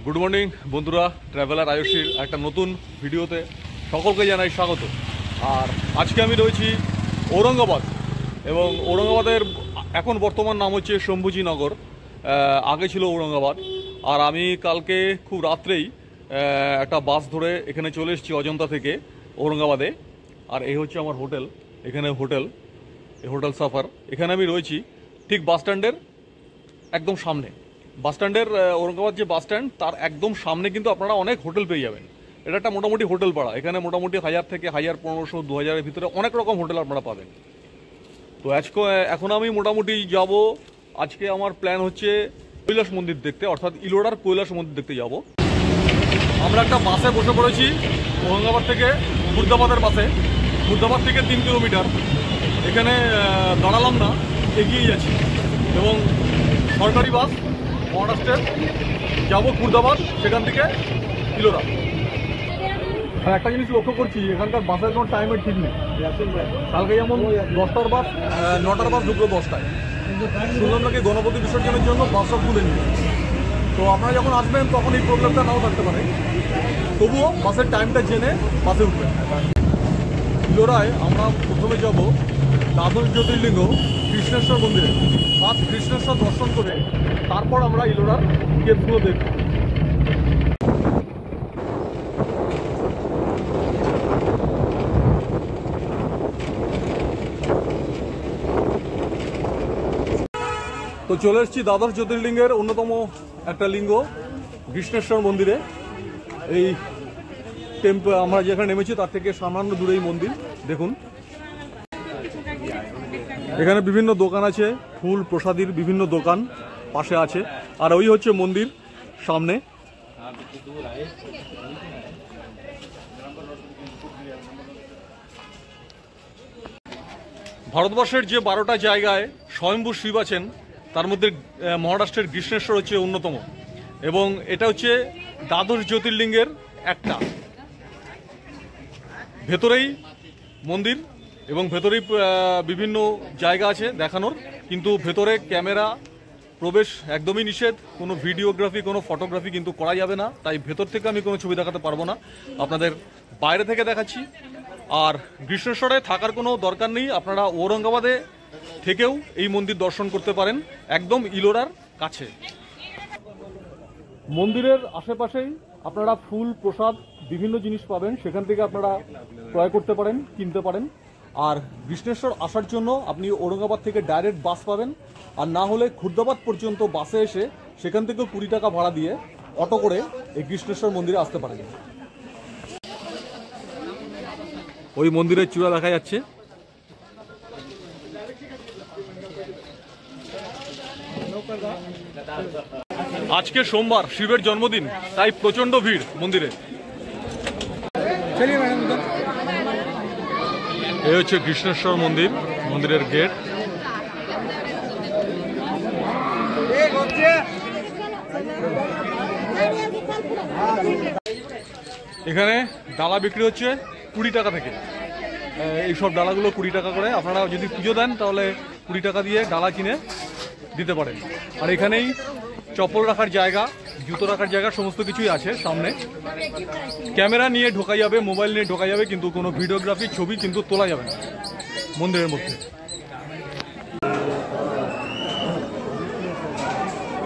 Good morning বন্ধুরা, traveller আয়ুষীর একটা নতুন ভিডিওতে সকলকে জানাই স্বাগত। আর আজকে আমি রয়েছি ঔরঙ্গাবাদ, এবং ঔরঙ্গাবাদের এখন বর্তমান নাম হচ্ছে শম্ভুজিনগর, আগে ছিল ঔরঙ্গাবাদ। আর আমি কালকে খুব রাত্রেই একটা বাস ধরে এখানে চলে এসেছি অজন্তা থেকে ঔরঙ্গাবাদে। আর এই হচ্ছে আমার হোটেল, এখানে হোটেল সাফার। এখানে আমি রয়েছি ঠিক বাস স্ট্যান্ডের একদম সামনে। বাস স্ট্যান্ডের ঔরঙ্গাবাদ যে বাস স্ট্যান্ড তার একদম সামনে কিন্তু আপনারা অনেক হোটেল পেয়ে যাবেন। এটা একটা মোটামুটি হোটেল পাড়া, এখানে মোটামুটি 1000 থেকে 1500 2000-এর ভিতরে অনেক রকম হোটেল আপনারা পাবেন। তো এখন আমি মোটামুটি যাব। আজকে আমার প্ল্যান হচ্ছে কৈলাস মন্দির দেখতে, অর্থাৎ ইলোরার কৈলাস মন্দির দেখতে যাব। আমরা একটা বাসে বসে পড়েছি ঔরঙ্গাবাদ থেকে খুর্দাবাদের বাসে। খুর্দাবাদ থেকে 3 কিলোমিটার। এখানে দাঁড়ালাম না, এগিয়ে যাচ্ছি, এবং সরকারি বাস মহারাষ্ট্রের যাব খুর্দাবাদ, সেখান থেকে ইলোরা। আর একটা জিনিস লক্ষ্য করছি, এখানকার বাসের কোনো টাইমের ঠিক নেই। কালকে যেমন 10টার বাস 9টার বাস ঢুকলো 10টায়, শুনলাম নাকি গণপতি বিসর্জনের জন্য বাসটা তুলে নিল। তো আপনারা যখন আসবেন তখন এই প্রবলেমটা নাও থাকতে পারে, তবুও বাসের টাইমটা জেনে বাসে উঠবেন। ইলোরায় আমরা প্রথমে যাব দ্বাদশ জ্যোতির্লিঙ্গ কৃষ্ণেশ্বর মন্দিরে। ফার্স্ট কৃষ্ণেশ্বর দর্শন করে তারপর আমরা ইলোরার কেভগুলো দেখব। তো চলে এসেছি দ্বাদশ জ্যোতির্লিঙ্গের অন্যতম একটা লিঙ্গ কৃষ্ণেশ্বর মন্দিরে। এই টেম্পল আমরা যেখানে নেমেছি তার থেকে সামান্য দূরেই মন্দির দেখুন। এখানে বিভিন্ন দোকান আছে, ফুল প্রসাদীর বিভিন্ন দোকান পাশে আছে। আর ওই হচ্ছে মন্দির সামনে। ভারতবর্ষের যে 12টা জায়গায় স্বয়ম্ভূ শিব আছেন তার মধ্যে মহারাষ্ট্রের কৃষ্ণেশ্বর হচ্ছে অন্যতম, এবং এটা হচ্ছে দ্বাদশ জ্যোতির্লিঙ্গের একটা। ভেতরেই মন্দির এবং ভেতরেই বিভিন্ন জায়গা আছে দেখানোর, কিন্তু ভেতরে ক্যামেরা প্রবেশ একদমই নিষেধ। কোনো ভিডিওগ্রাফি, কোনো ফটোগ্রাফি কিন্তু করা যাবে না, তাই ভেতর থেকে আমি কোনো ছবি দেখাতে পারবো না, আপনাদের বাইরে থেকে দেখাচ্ছি। আর কৃষ্ণেশ্বরে থাকার কোনো দরকার নেই, আপনারা ঔরঙ্গাবাদে থেকেও এই মন্দির দর্শন করতে পারেন, একদম ইলোরার কাছে। মন্দিরের আশেপাশেই আপনারা ফুল প্রসাদ বিভিন্ন জিনিস পাবেন, সেখান থেকে আপনারা ক্রয় করতে পারেন, কিনতে পারেন। আর কৃষ্ণেশ্বর আসার জন্য আপনি ঔরঙ্গাবাদ থেকে ডাইরেক্ট বাস পাবেন, আর না হলে খুর্দাবাদ পর্যন্ত বাসে এসে সেখান থেকেও 20 টাকা ভাড়া দিয়ে অটো করে এই কৃষ্ণেশ্বর মন্দিরে আসতে পারেন। ওই মন্দিরের চূড়া দেখা যাচ্ছে। আজকে সোমবার, শিবের জন্মদিন, তাই প্রচন্ড ভিড় মন্দিরে। এই হচ্ছে কৃষ্ণেশ্বর মন্দির, মন্দিরের গেট। এখানে ডালা বিক্রি হচ্ছে 20 টাকা থেকে। এইসব ডালাগুলো 20 টাকা করে। আপনারা যদি পুজো দেন তাহলে 20 টাকা দিয়ে ডালা কিনে দিতে পারেন। আর এখানেই চপ্পল রাখার জায়গা, জুতো রাখার জায়গা, সমস্ত কিছুই আছে সামনে। ক্যামেরা নিয়ে ঢোকা যাবে, মোবাইল নিয়ে ঢোকা যাবে, কিন্তু কোনো ভিডিওগ্রাফি ছবি কিন্তু তোলা যাবে না মন্দিরের মধ্যে।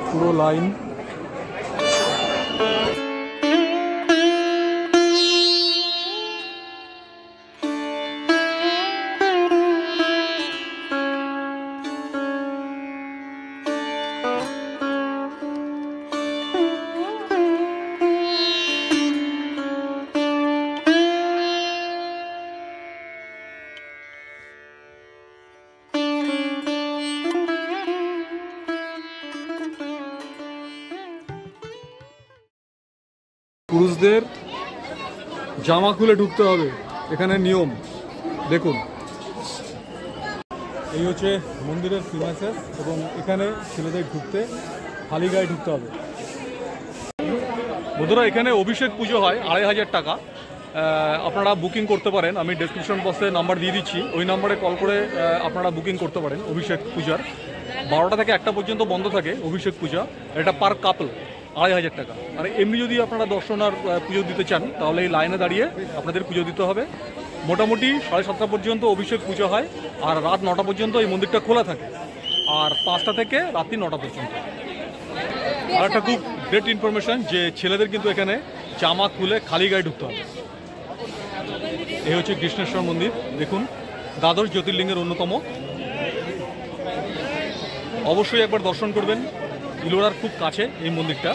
পুরো লাইন। পুরুষদের জামা খুলে ঢুকতে হবে, এখানে নিয়ম দেখুন। এই হচ্ছে মন্দিরের প্রিমাইসেস, এবং এখানে ছেলেদের ঢুকতে খালি গায়ে ঢুকতে হবে। বন্ধুরা, এখানে অভিষেক পুজো হয় 2500 টাকা। আপনারা বুকিং করতে পারেন, আমি ডেসক্রিপশন বক্সে নাম্বার দিয়ে দিচ্ছি, ওই নাম্বারে কল করে আপনারা বুকিং করতে পারেন। অভিষেক পূজার 12টা থেকে 1টা পর্যন্ত বন্ধ থাকে অভিষেক পূজা। এটা পার কাপল 2,500 টাকা। আর এমনি যদি আপনারা দর্শন আর পুজো দিতে চান তাহলে এই লাইনে দাঁড়িয়ে আপনাদের পুজো দিতে হবে। মোটামুটি 7:30 পর্যন্ত অভিষেক পুজো হয়, আর রাত 9টা পর্যন্ত এই মন্দিরটা খোলা থাকে, আর 5টা থেকে রাত্রি 9টা পর্যন্ত। আর একটা খুব গ্রেট ইনফরমেশন যে ছেলেদের কিন্তু এখানে জামা খুলে খালি গায়ে ঢুকতে হবে। এই হচ্ছে কৃষ্ণেশ্বর মন্দির, দেখুন দ্বাদশ জ্যোতির্লিঙ্গের অন্যতম। অবশ্যই একবার দর্শন করবেন, ইলোরার খুব কাছে এই মন্দিরটা।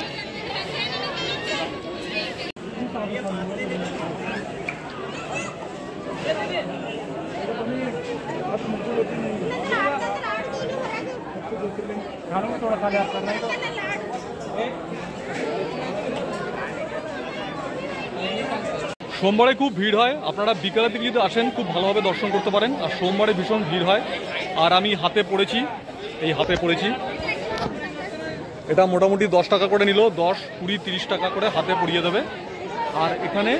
সোমবারে খুব ভিড় হয়, আপনারা বিকালের দিকে যদি আসেন খুব ভালোভাবে দর্শন করতে পারেন। আর সোমবারে ভীষণ ভিড় হয়। আর আমি হাতে পড়েছি, এই হাতে পড়েছি, এটা মোটামুটি 10 টাকা করে নিল, 10, 20, 30 টাকা করে হাতে পড়িয়ে দেবে। আর এখানে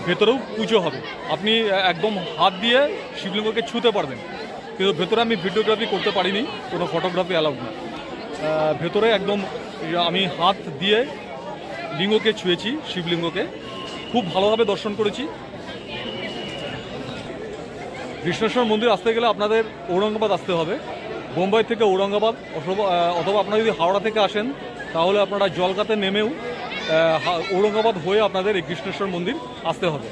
ভেতরেও পুজো হবে, আপনি একদম হাত দিয়ে শিবলিঙ্গকে ছুঁতে পারবেন। কিন্তু ভেতরে আমি ভিডিওগ্রাফি করতে পারিনি, কোনো ফটোগ্রাফি অ্যালাউড না। ভেতরে একদম আমি হাত দিয়ে লিঙ্গকে ছুঁয়েছি, শিবলিঙ্গকে খুব ভালোভাবে দর্শন করেছি। কৃষ্ণেশ্বর মন্দির আসতে গেলে আপনাদের ঔরঙ্গাবাদ আসতে হবে, বোম্বাই থেকে ঔরঙ্গাবাদ, অথবা আপনারা যদি হাওড়া থেকে আসেন তাহলে আপনারা জলগাতে নেমেও ঔরঙ্গাবাদ হয়ে আপনাদের এই কৃষ্ণেশ্বর মন্দির আসতে হবে।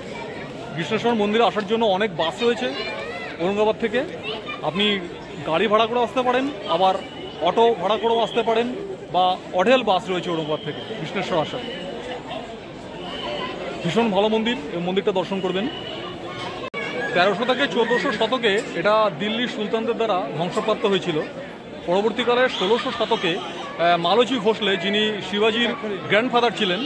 কৃষ্ণেশ্বর মন্দিরে আসার জন্য অনেক বাস রয়েছে ঔরঙ্গাবাদ থেকে, আপনি গাড়ি ভাড়া করে আসতে পারেন, আবার অটো ভাড়া করেও আসতে পারেন, বা অঢেল বাস রয়েছে ঔরঙ্গাবাদ থেকে কৃষ্ণেশ্বর আসার। ভীষণ ভালো মন্দির, এই মন্দিরটা দর্শন করবেন। 1300 থেকে 1400 শতকে এটা দিল্লির সুলতানদের দ্বারা ধ্বংসপ্রাপ্ত হয়েছিল। পরবর্তীকালে 1600 শতকে মালজী ভোসলে, যিনি শিবাজির গ্র্যান্ডফাদার ছিলেন,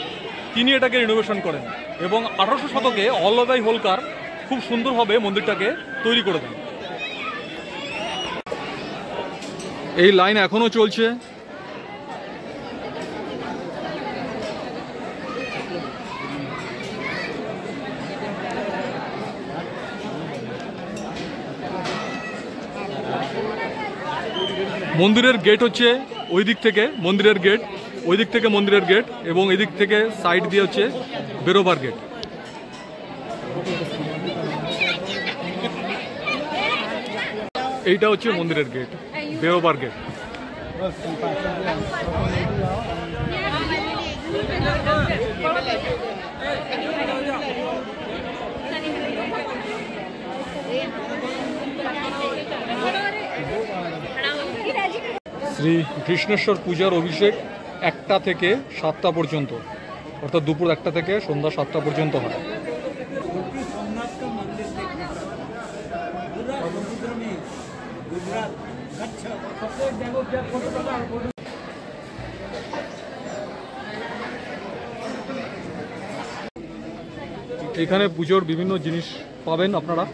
তিনি এটাকে রিনোভেশন করেন, এবং 1800 শতকে অল্লভাই হোলকার খুব সুন্দরভাবে মন্দিরটাকে তৈরি করে দেন। এই লাইন এখনও চলছে। মন্দিরের গেট হচ্ছে ওই দিক থেকে, মন্দিরের গেট ওই দিক থেকে, মন্দিরের গেট, এবং এদিক থেকে সাইড দিয়ে হচ্ছে বেরোবার গেট। এইটা হচ্ছে মন্দিরের গেট, বেরোবার গেট। শ্রী কৃষ্ণেশ্বর পূজার অভিষেক 1টা থেকে 7টা পর্যন্ত, অর্থাৎ দুপুর 1টা থেকে সন্ধ্যা 7টা পর্যন্ত হয়। এখানে পুজোর বিভিন্ন জিনিস পাবেন আপনারা।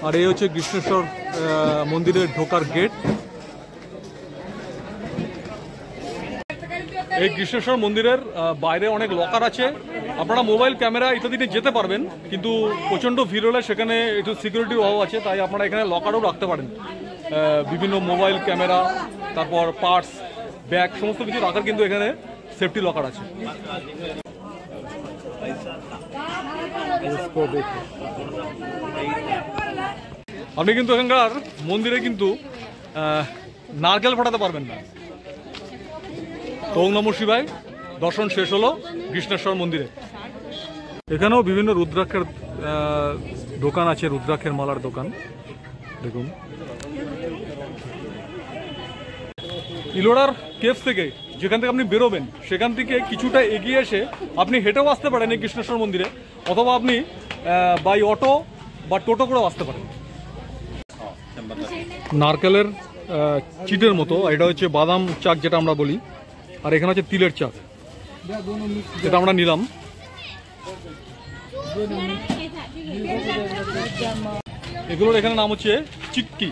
আর এই হচ্ছে কৃষ্ণেশ্বর মন্দিরের ঢোকার গেট। এই কৃষ্ণেশ্বর মন্দিরের বাইরে অনেক লকার আছে, আপনারা মোবাইল ক্যামেরা ইত্যাদিতে যেতে পারবেন, কিন্তু প্রচণ্ড ভিড় হলে সেখানে একটু সিকিউরিটির অভাব আছে, তাই আপনারা এখানে লকারও রাখতে পারেন। বিভিন্ন মোবাইল ক্যামেরা, তারপর পার্টস, ব্যাগ, সমস্ত কিছু রাখার কিন্তু এখানে সেফটি লকার আছে। আপনি কিন্তু এখানকার মন্দিরে কিন্তু নারকেল ফাটাতে পারবেন না। ওম নমঃ শিবায় দর্শন শেষ হলো কৃষ্ণেশ্বর মন্দিরে। এখানেও বিভিন্ন রুদ্রাক্ষের দোকান আছে, রুদ্রাক্ষের মালার দোকান দেখুন। ইলোরার কেভস থেকে যেখান থেকে আপনি বেরোবেন সেখান থেকে কিছুটা এগিয়ে এসে আপনি হেঁটেও আসতে পারেন এই কৃষ্ণেশ্বর মন্দিরে, অথবা আপনি বাই অটো বা টোটো করেও আসতে পারেন। নারকেলের চিটের মতো, এটা হচ্ছে বাদাম চাক যেটা আমরা বলি, আর এখানে হচ্ছে তিলের চাক, যেটা আমরা নিলাম। এগুলোর এখানে নাম হচ্ছে চিক্কি।